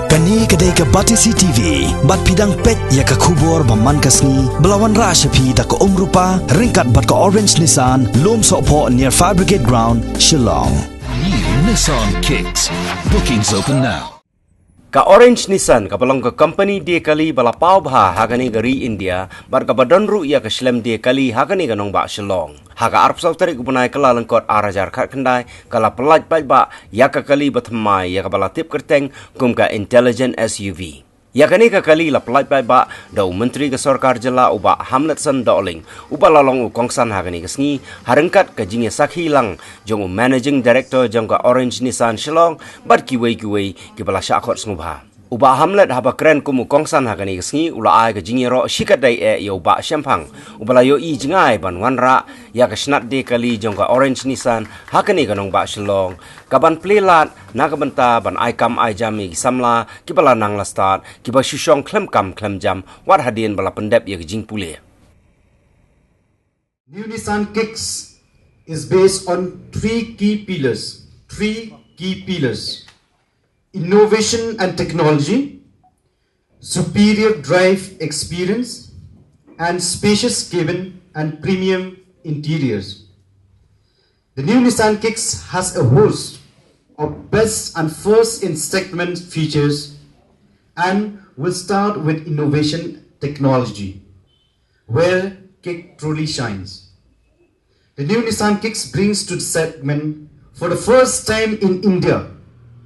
Kani kadai ka Batisi TV, bat pidang pet ya ka kubor baman kasni, belawan rashapi da ka rupa, ringkat bat ka orange Nissan, lom sokpo near Fire Brigade Ground, Shillong. New Nissan Kicks. Bookings open now. Ka orange Nissan kapalong ka company dia kali balapau bha hagani gari India bar ka badonru ia ka shlem dia kali hagani ganong ba Shillong. Haga arp sautari kupunai kala lengkot arajar khat kendai kala pelaj Paidbah ya ka kali Thymmai ya ka balatip kerteng kum ka intelligent SUV. Ya kani ka kali la pelaj Paidbah dau menteri ka sarkar jela uba Hamletson doling uba lalong ukongsan hagani kasngi harengkat ka jingya sakhi lang jong managing director jong ka orange Nissan Shillong bar kiwei ki bala syakot smubha. Uba Hamlet haba keren kumu kongsan hagani kasngi ula ai ka jingya ro shikadai ya uba syempang ubala yo I jingai ban wanra ya ka snat de kali jong ka orange Nissan hakani kanong ba Shillong kaban Pyllait na kabanta ban ai kam ai jami samla ki bala nang la start ki ba shushong klem jam war hadien bala pendep ya jing pule. New Nissan Kicks is based on three key pillars. Innovation and technology, superior drive experience, and spacious cabin and premium interiors. The new Nissan Kicks has a host of best and first in segment features and will start with innovation technology, where Kick truly shines. The new Nissan Kicks brings to the segment for the first time in India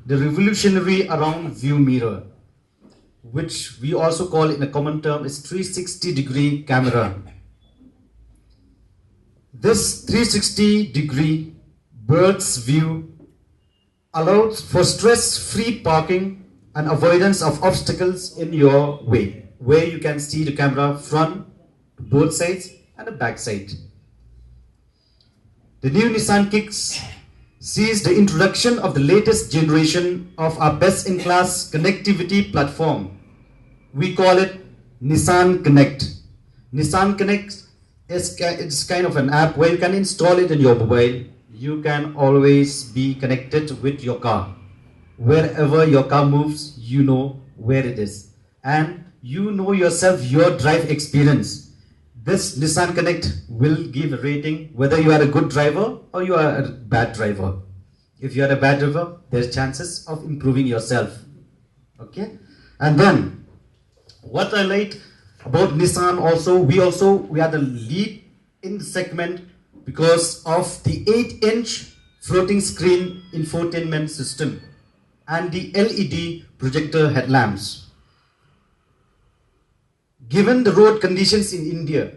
the revolutionary around view mirror, which we also call in a common term is 360-degree camera. This 360-degree bird's view allows for stress-free parking and avoidance of obstacles in your way, where you can see the camera front, both sides and the back side. The new Nissan Kicks sees the introduction of the latest generation of our best-in-class connectivity platform. We call it Nissan Connect. Nissan Connect is kind of an app where you can install it in your mobile. You can always be connected with your car. Wherever your car moves, you know where it is. And you know yourself, your drive experience. This Nissan Connect will give a rating whether you are a good driver or you are a bad driver. If you are a bad driver, there's chances of improving yourself. Okay? And then, what I like about Nissan also, we are the lead in the segment because of the 8-inch floating screen infotainment system and the LED projector headlamps. Given the road conditions in India,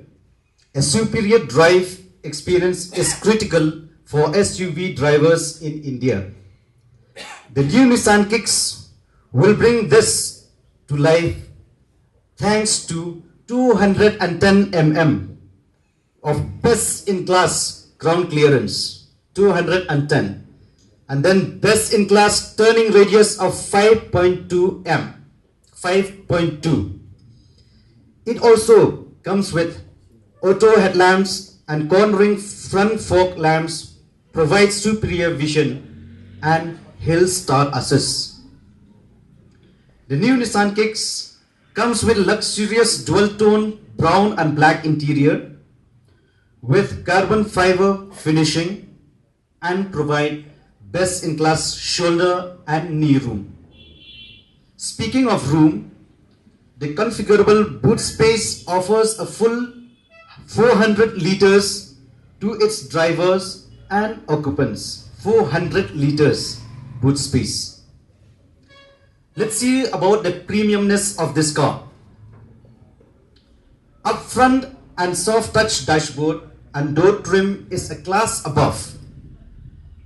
a superior drive experience is critical for SUV drivers in India. The new Nissan Kicks will bring this to life thanks to 210 mm of best-in-class ground clearance, 210, and then best-in-class turning radius of 5.2 m, 5.2. It also comes with auto headlamps and cornering front fog lamps, provide superior vision and hill start assist. The new Nissan Kicks comes with luxurious dual-tone brown and black interior with carbon fiber finishing and provide best-in-class shoulder and knee room. Speaking of room, the configurable boot space offers a full 400 liters to its drivers and occupants. 400 liters boot space. Let's see about the premiumness of this car. Up front and soft touch dashboard and door trim is a class above.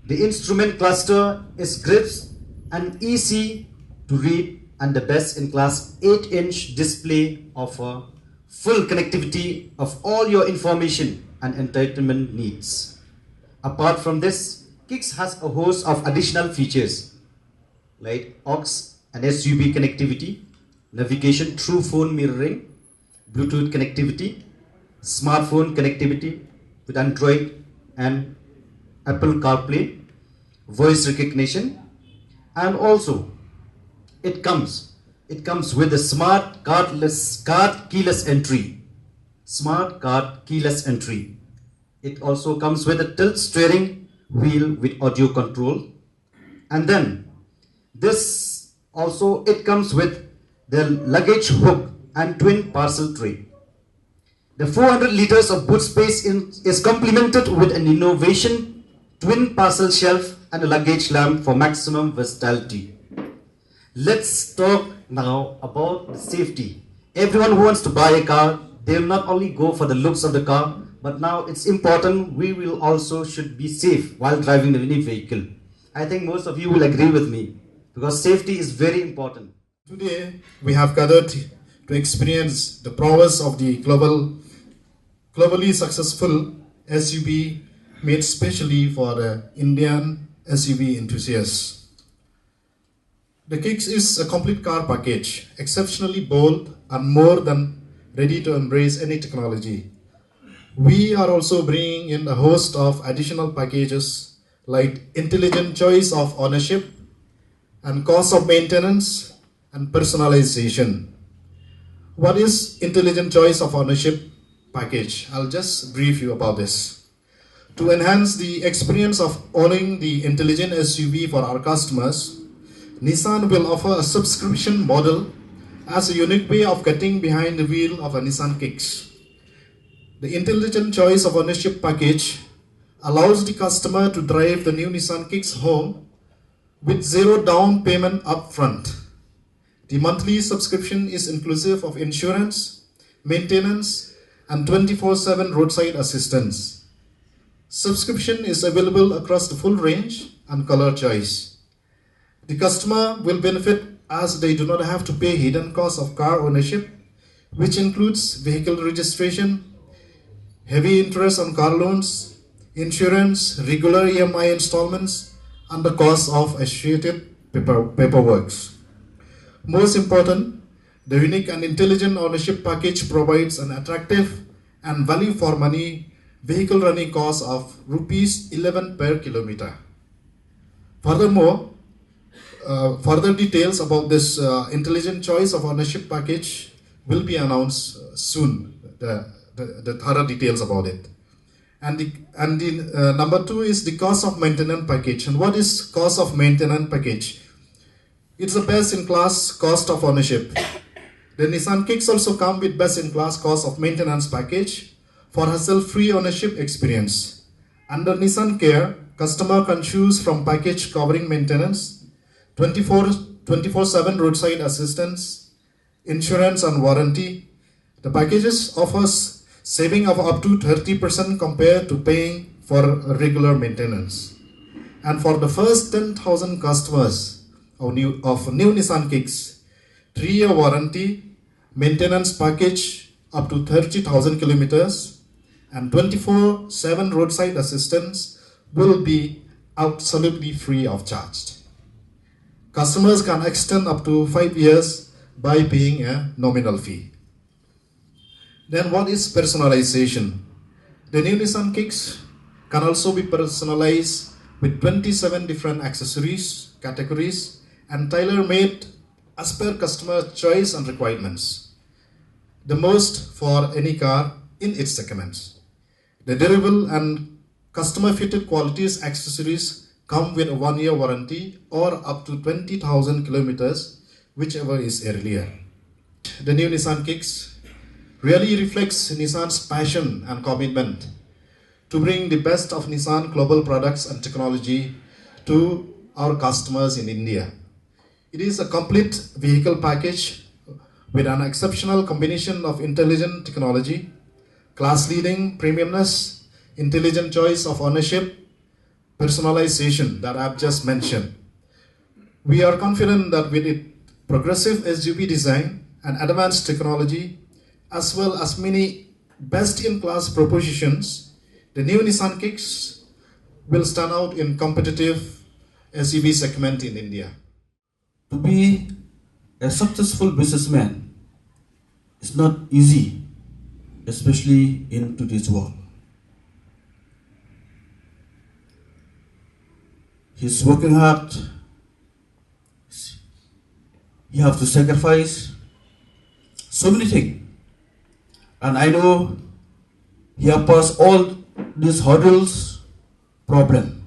The instrument cluster is crisp and easy to read, and the best-in-class 8-inch display offer full connectivity of all your information and entertainment needs. Apart from this, Kicks has a host of additional features like aux and SUB connectivity, navigation through phone mirroring, Bluetooth connectivity, smartphone connectivity with Android and Apple CarPlay, voice recognition, and also it comes It comes with a smart card keyless entry. Smart card keyless entry. It also comes with a tilt steering wheel with audio control. And then it comes with the luggage hook and twin parcel tray. The 400 liters of boot space is complemented with an innovation twin parcel shelf and a luggage lamp for maximum versatility. Let's talk now about the safety. Everyone who wants to buy a car, they will not only go for the looks of the car, but now it's important we will also should be safe while driving any vehicle. I think most of you will agree with me because safety is very important. Today, we have gathered to experience the prowess of the globally successful SUV made specially for the Indian SUV enthusiasts. The Kicks is a complete car package, exceptionally bold and more than ready to embrace any technology. We are also bringing in a host of additional packages like intelligent choice of ownership and cost of maintenance and personalization. What is intelligent choice of ownership package? I'll just brief you about this. To enhance the experience of owning the intelligent SUV for our customers, Nissan will offer a subscription model as a unique way of getting behind the wheel of a Nissan Kicks. The intelligent choice of ownership package allows the customer to drive the new Nissan Kicks home with zero down payment upfront. The monthly subscription is inclusive of insurance, maintenance, and 24/7 roadside assistance. Subscription is available across the full range and color choice. The customer will benefit as they do not have to pay hidden costs of car ownership, which includes vehicle registration, heavy interest on car loans, insurance, regular EMI installments, and the cost of associated paperwork. Most important, the unique and intelligent ownership package provides an attractive and value for money vehicle running cost of rupees 11 per kilometer. Furthermore, further details about this intelligent choice of ownership package will be announced soon. The thorough details about it. And the number 2 is the cost of maintenance package. And what is cost of maintenance package? It's the best-in-class cost of ownership. The Nissan Kicks also come with best-in-class cost of maintenance package for hassle-free ownership experience. Under Nissan Care, customer can choose from package covering maintenance, 24/7 roadside assistance, insurance and warranty. The packages offers saving of up to 30% compared to paying for regular maintenance. And for the first 10,000 customers of new Nissan Kicks, 3-year warranty, maintenance package up to 30,000 kilometers, and 24/7 roadside assistance will be absolutely free of charge. Customers can extend up to 5 years by paying a nominal fee. Then what is personalization? The new Nissan Kicks can also be personalized with 27 different accessories, categories, and tailor-made as per customer choice and requirements. The most for any car in its segments. The durable and customer-fitted qualities accessories come with a 1-year warranty or up to 20,000 kilometers, whichever is earlier. The new Nissan Kicks really reflects Nissan's passion and commitment to bring the best of Nissan global products and technology to our customers in India. It is a complete vehicle package with an exceptional combination of intelligent technology, class-leading premiumness, intelligent choice of ownership, personalization that I've just mentioned. We are confident that with its progressive SUV design and advanced technology, as well as many best-in-class propositions, the new Nissan Kicks will stand out in competitive SUV segment in India. To be a successful businessman is not easy, especially in today's world. He's working hard, he have to sacrifice so many things. And I know he have passed all these hurdles, problem.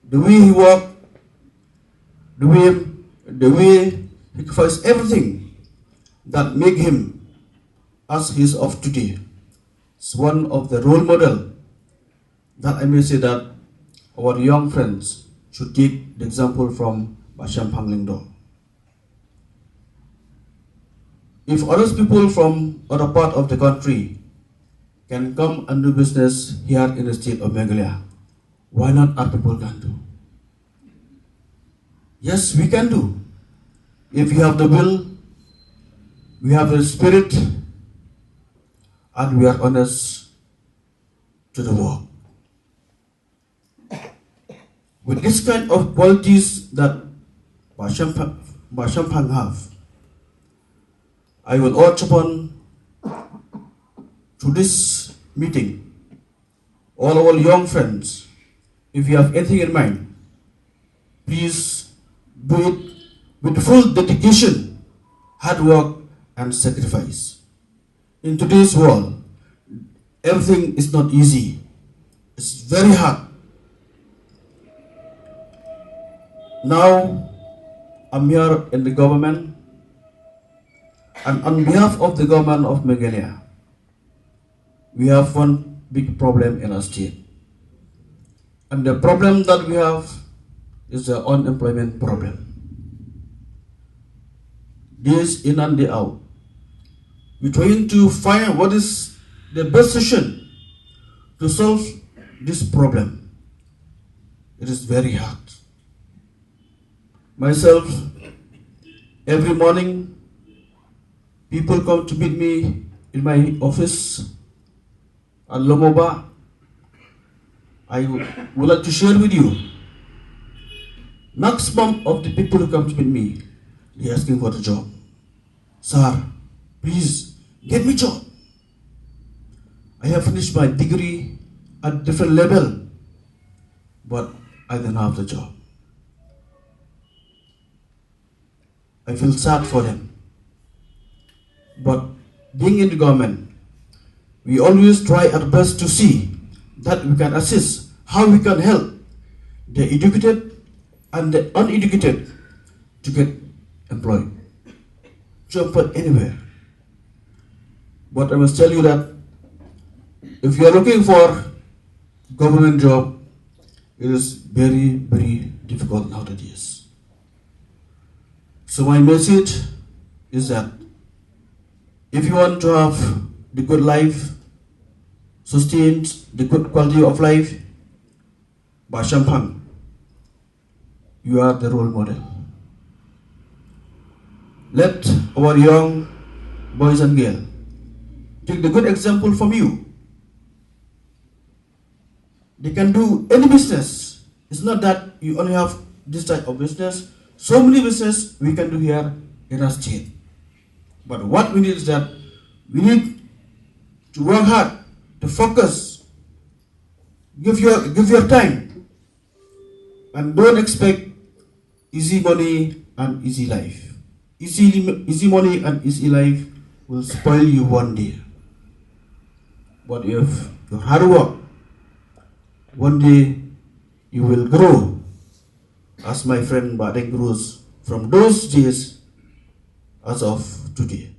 The way he walk, the way he sacrificed everything that make him as he is of today. It's one of the role model that I may say that our young friends should take the example from Basham Panglingdo. If other people from other part of the country can come and do business here in the state of Meghalaya, why not our people can do? Yes, we can do. If we have the will, we have the spirit, and we are honest to the work. With this kind of qualities that Bashampang have, I will urge upon to this meeting all our young friends, if you have anything in mind, please do it with full dedication, hard work and sacrifice. In today's world, everything is not easy. It's very hard. Now, I'm here in the government, and on behalf of the government of Meghalaya, we have one big problem in our state. And the problem that we have is the unemployment problem. Days in and day out, we're trying to find what is the best solution to solve this problem. It is very hard. Myself, every morning, people come to meet me in my office at Lomoba. I would like to share with you, maximum of the people who come to meet me, they are asking for the job. Sir, please get me job. I have finished my degree at different level, but I don't have the job. I feel sad for them. But being in the government, we always try our best to see that we can assist, how we can help the educated and the uneducated to get employed, to employ anywhere. But I must tell you that if you are looking for government job, it is very, very difficult nowadays. So my message is that if you want to have the good life, sustained the good quality of life, Bashampang, you are the role model. Let our young boys and girls take the good example from you. They can do any business. It's not that you only have this type of business. So many business we can do here in our state. But what we need is that we need to work hard, to focus, give your time, and don't expect easy money and easy life. Easy money and easy life will spoil you one day. But if you hard work, one day you will grow, as my friend Badeng grows from those days as of today.